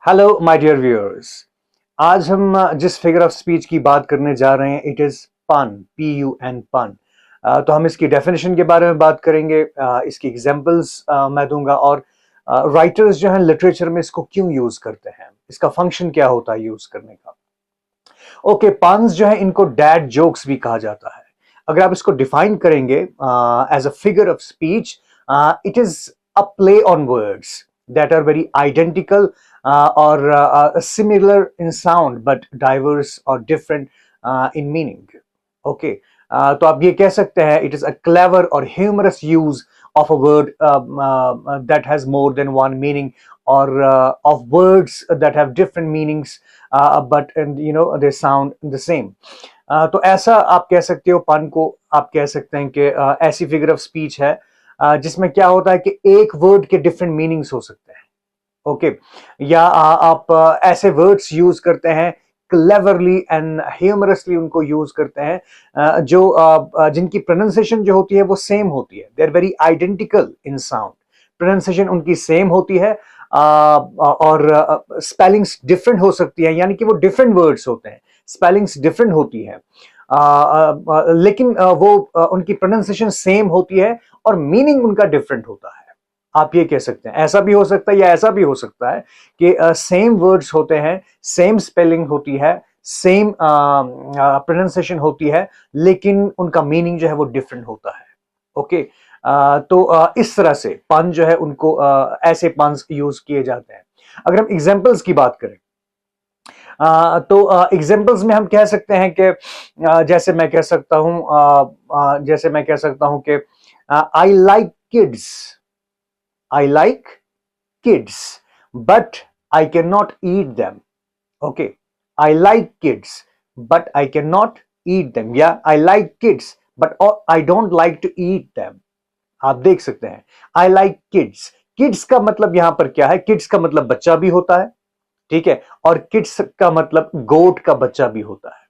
Hello my dear viewers. आज हम जिस फिगर ऑफ स्पीच की बात करने जा रहे हैं इट इज पन, PUN, पन। तो हम इसकी डेफिनेशन के बारे में बात करेंगे, इसकी एग्जांपल्स मैं दूंगा और राइटर्स जो हैं लिटरेचर में इसको क्यों यूज करते हैं, इसका फंक्शन क्या होता है यूज करने का। ओके, पन्स जो है इनको डैड जोक्स भी कहा जाता है। अगर आप इसको डिफाइन करेंगे as a figure of speech, it is a play on words that are very identical or similar in sound but diverse or different in meaning. Okay, तो आप ये कह सकते हैं it is a clever or humorous use of a word that has more than one meaning, or of words that have different meanings but and you know they sound the same. तो ऐसा आप कह सकते हो, पन को आप कह सकते हैं कि ऐसी फिगर ऑफ स्पीच है जिसमें क्या होता है कि एक वर्ड के डिफरेंट मीनिंग्स हो सकते हैं। ओके, या आप ऐसे वर्ड्स यूज करते हैं क्लेवरली एंड ह्यूमरसली, उनको यूज करते हैं जो जिनकी प्रोनाउंसिएशन जो होती है वो सेम होती है। They are very identical in sound, pronunciation उनकी सेम होती है और स्पेलिंग्स डिफरेंट हो सकती है, यानी कि वो डिफरेंट वर्ड्स होते हैं, स्पेलिंग्स डिफरेंट होती है लेकिन वो उनकी प्रोनाउंसिएशन सेम होती है और मीनिंग उनका डिफरेंट होता है। आप ये कह सकते हैं। ऐसा भी हो सकता है या ऐसा भी हो सकता है कि सेम वर्ड्स होते हैं, सेम स्पेलिंग होती है, सेम प्रोनाउंसिएशन होती है, लेकिन उनका मीनिंग जो है वो डिफरेंट होता है। ओके, तो इस तरह से पन जो है उनको ऐसे पन्स यूज किए जाते हैं। अगर हम एग्जांपल्स की बात करें तो एग्जांपल्स में हम कह सकते हैं कि जैसे मैं कह सकता हूं कि आई like kids, I like kids, but I cannot eat them. Okay, I like kids, but I cannot eat them. Yeah, I like kids, but I don't like to eat them. आप देख सकते हैं, I like kids. Kids का मतलब यहां पर क्या है? Kids का मतलब बच्चा भी होता है, ठीक है, और kids का मतलब गोट का बच्चा भी होता है,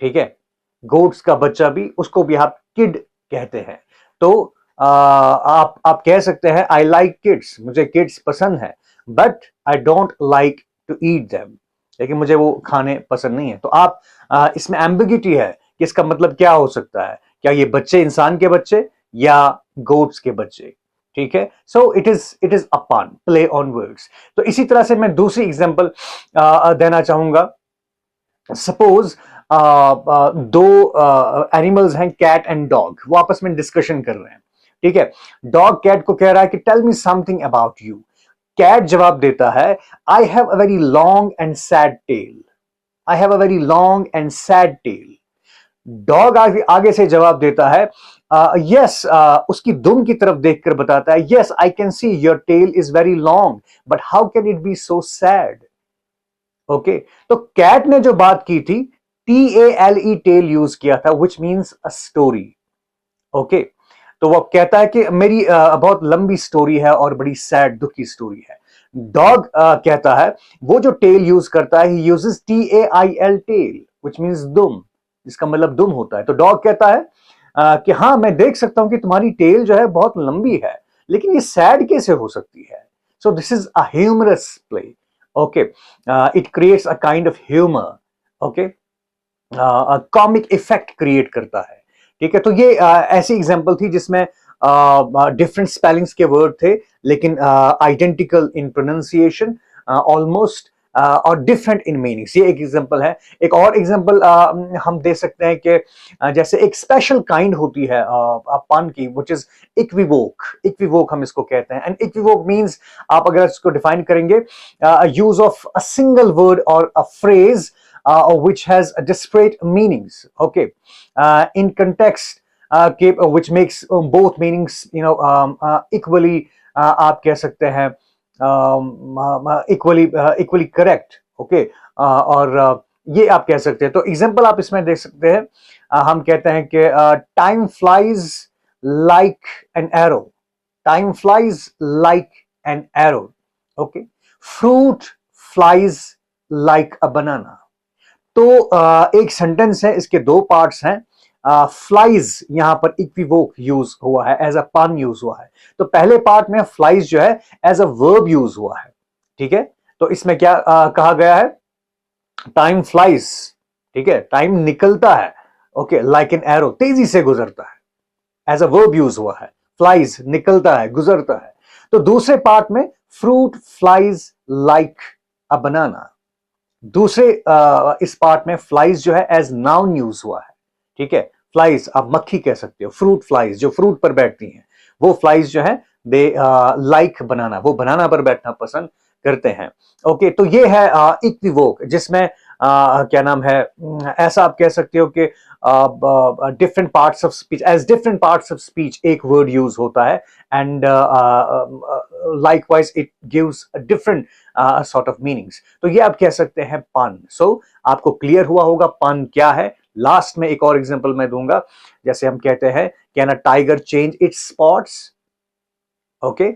ठीक है। गोट्स का बच्चा भी, उसको भी आप किड कहते हैं। तो आप कह सकते हैं आई लाइक किड्स, मुझे किड्स पसंद है, but I don't like to eat them, लेकिन मुझे वो खाने पसंद नहीं है। तो आप इसमें एम्बिग्युइटी है कि इसका मतलब क्या हो सकता है, क्या ये बच्चे इंसान के बच्चे या गोट्स के बच्चे, ठीक है। सो इट इज अ पन, प्ले ऑन वर्ड्स। तो इसी तरह से मैं दूसरी एग्जांपल देना चाहूंगा। सपोज दो एनिमल्स हैं, कैट एंड डॉग, वो आपस में डिस्कशन कर रहे हैं, ठीक है। डॉग कैट को कह रहा है कि tell me something about you. Cat जवाब देता है I have a very long and sad tale, I have a very long and sad tale. Dog आगे से जवाब देता है यस, उसकी दुम की तरफ देखकर बताता है yes I can see your tail is very long but how can it be so sad. Okay, तो कैट ने जो बात की थी TALE, टेल यूज किया था, which means a story. Okay, तो वो कहता है कि मेरी बहुत लंबी स्टोरी है और बड़ी सैड, दुखी स्टोरी है। डॉग कहता है, वो जो टेल यूज करता है, he uses TAIL, tail, which means दुम, जिसका मतलब दुम होता है। तो डॉग कहता है कि हाँ, मैं देख सकता हूं कि तुम्हारी टेल जो है बहुत लंबी है, लेकिन ये सैड कैसे हो सकती है। So this is a humorous play. Okay, it creates a kind of humour. Okay, comic effect create करता है, ठीक है। तो ये ऐसी एग्जांपल थी जिसमें डिफरेंट स्पेलिंग्स के वर्ड थे, लेकिन आइडेंटिकल इन प्रोनाउंसिएशन ऑलमोस्ट, और डिफरेंट इन मीनिंग्स। ये एक एग्जांपल है। एक और एग्जांपल हम दे सकते हैं कि जैसे एक स्पेशल काइंड होती है पन की, व्हिच इज इक्विवोक। इक्विवोक हम इसको कहते हैं, एंड इक्विवोक मींस, आप अगर इसको डिफाइन करेंगे, use of a single word और a phrase which has disparate meanings, okay, in context, which makes both meanings, equally, आप कह सकते हैं इक्वली करेक्ट। ओके, और ये आप कह सकते हैं। तो एग्जांपल आप इसमें देख सकते हैं। हम कहते हैं कि time flies like an arrow, time flies like an arrow. Okay, fruit flies like a banana. तो एक सेंटेंस है, इसके दो पार्ट्स हैं। फ्लाइज यहां पर इक्विवोक यूज हुआ है, एज अ पन यूज हुआ है। तो पहले पार्ट में फ्लाइज जो है एज अ वर्ब यूज हुआ है, ठीक है, तो इसमें क्या कहा गया है, टाइम फ्लाइज, ठीक है, टाइम निकलता है, ओके, लाइक एन एरो, तेजी से गुजरता है, एज अ वर्ब यूज हुआ है, फ्लाइज निकलता है, गुजरता है। तो दूसरे पार्ट में फ्रूट फ्लाइज लाइक अ बनाना, दूसरे इस पार्ट में फ्लाइज जो है एज नाउन यूज हुआ है, ठीक है, फ्लाइज आप मक्खी कह सकते हो, फ्रूट फ्लाइज जो फ्रूट पर बैठती हैं, वो फ्लाइज जो है दे लाइक बनाना, वो बनाना पर बैठना पसंद करते हैं। ओके, तो ये है इक्विवोक, जिसमें क्या नाम है, ऐसा आप कह सकते हो कि different parts of speech, as different parts of speech एक वर्ड यूज होता है, and likewise it gives different sort of meanings. तो ये आप कह सकते हैं पन। सो आपको क्लियर हुआ होगा पन क्या है। लास्ट में एक और एग्जांपल मैं दूंगा, जैसे हम कहते हैं can a tiger change its spots, okay,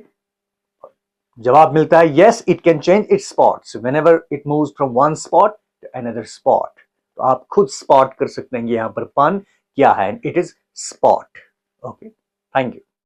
जवाब मिलता है yes it can change its spots whenever it moves from one spot to another spot. तो आप खुद स्पॉट कर सकते हैं यहां पर पन क्या है, it is spot. Okay, thank you.